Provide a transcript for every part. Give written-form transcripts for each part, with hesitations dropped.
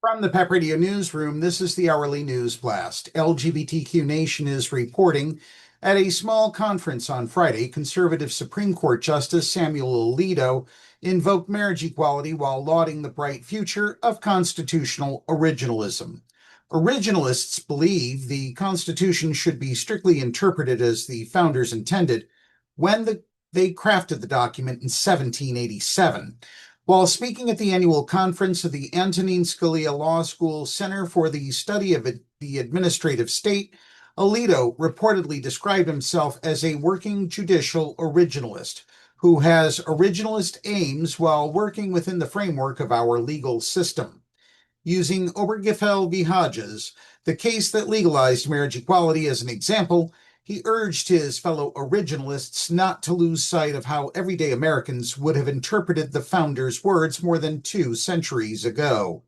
From the PEP Radio Newsroom, this is the hourly news blast. LGBTQ Nation is reporting at a small conference on Friday, conservative Supreme Court Justice Samuel Alito invoked marriage equality while lauding the bright future of constitutional originalism. Originalists believe the Constitution should be strictly interpreted as the founders intended when they crafted the document in 1787. While speaking at the annual conference of the Antonin Scalia Law School Center for the Study of the Administrative State, Alito reportedly described himself as a working judicial originalist who has originalist aims while working within the framework of our legal system. Using Obergefell v. Hodges, the case that legalized marriage equality as an example, he urged his fellow originalists not to lose sight of how everyday Americans would have interpreted the founders' words more than 2 centuries ago.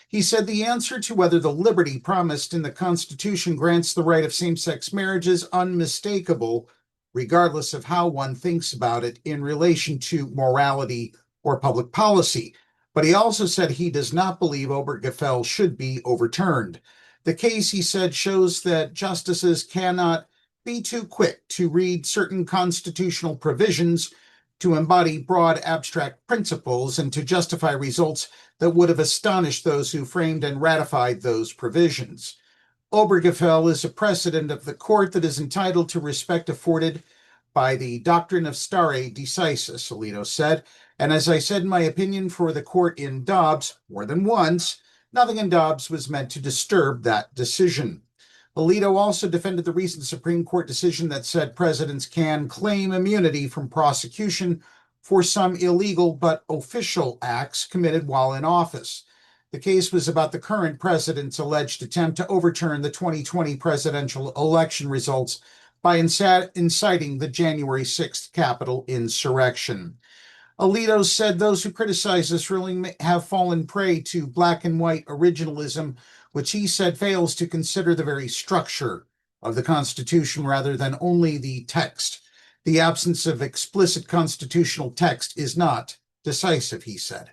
He said the answer to whether the liberty promised in the Constitution grants the right of same-sex marriage is unmistakable, regardless of how one thinks about it in relation to morality or public policy. But he also said he does not believe Obergefell should be overturned. The case, he said, shows that justices cannot be too quick to read certain constitutional provisions to embody broad abstract principles and to justify results that would have astonished those who framed and ratified those provisions. Obergefell is a precedent of the court that is entitled to respect afforded by the doctrine of stare decisis, Alito said. And as I said in my opinion for the court in Dobbs more than once, nothing in Dobbs was meant to disturb that decision. Alito also defended the recent Supreme Court decision that said presidents can claim immunity from prosecution for some illegal but official acts committed while in office. The case was about the current president's alleged attempt to overturn the 2020 presidential election results by inciting the January 6th Capitol insurrection. Alito said those who criticize this ruling have fallen prey to black and white originalism, which he said fails to consider the very structure of the Constitution rather than only the text. The absence of explicit constitutional text is not decisive, he said.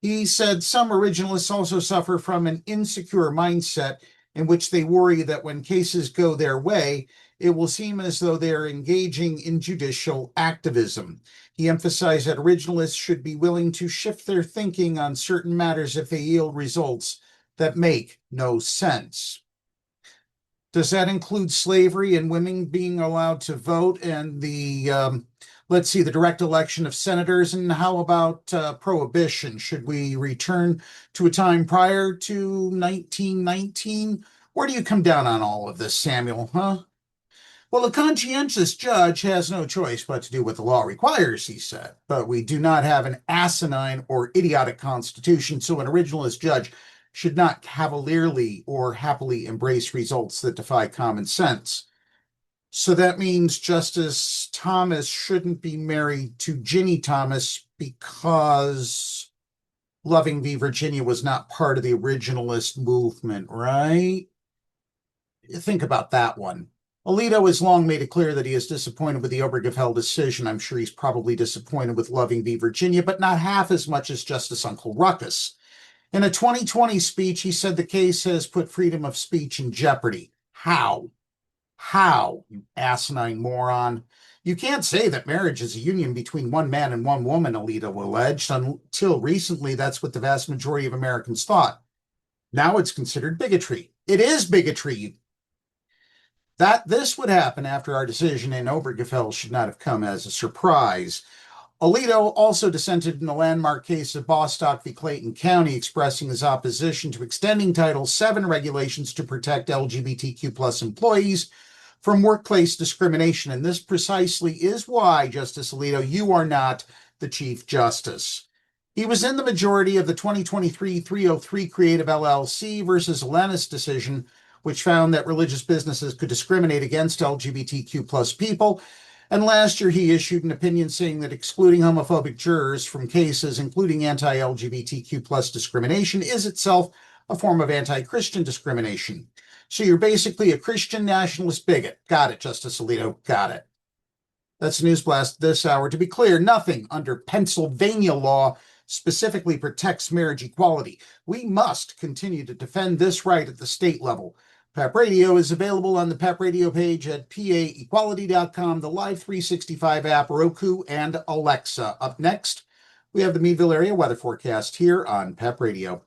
He said some originalists also suffer from an insecure mindset in which they worry that when cases go their way, it will seem as though they are engaging in judicial activism. He emphasized that originalists should be willing to shift their thinking on certain matters if they yield results that make no sense. Does that include slavery and women being allowed to vote and the direct election of senators? And how about prohibition? Should we return to a time prior to 1919? Where do you come down on all of this, Samuel, huh? Well, a conscientious judge has no choice but to do what the law requires, he said. But we do not have an asinine or idiotic constitution, so an originalist judge should not cavalierly or happily embrace results that defy common sense. So that means Justice Thomas shouldn't be married to Ginny Thomas because Loving v. Virginia was not part of the originalist movement, right? Think about that one. Alito has long made it clear that he is disappointed with the Obergefell decision. I'm sure he's probably disappointed with Loving v. Virginia, but not half as much as Justice Uncle Ruckus. In a 2020 speech, he said the case has put freedom of speech in jeopardy. How? How, you asinine moron? You can't say that marriage is a union between one man and one woman, Alito alleged. Until recently, that's what the vast majority of Americans thought. Now it's considered bigotry. It is bigotry. That this would happen after our decision in Obergefell should not have come as a surprise. Alito also dissented in the landmark case of Bostock v. Clayton County, expressing his opposition to extending Title VII regulations to protect LGBTQ plus employees from workplace discrimination. And this precisely is why, Justice Alito, you are not the Chief Justice. He was in the majority of the 2023 303 Creative LLC versus Alanis decision, which found that religious businesses could discriminate against LGBTQ plus people. And last year, he issued an opinion saying that excluding homophobic jurors from cases, including anti-LGBTQ plus discrimination, is itself a form of anti-Christian discrimination. So you're basically a Christian nationalist bigot. Got it, Justice Alito. Got it. That's News Blast this hour. To be clear, nothing under Pennsylvania law specifically protects marriage equality. We must continue to defend this right at the state level. PEP Radio is available on the PEP Radio page at paequality.com, the Live 365 app, Roku, and Alexa. Up next, we have the Meadville area weather forecast here on PEP Radio.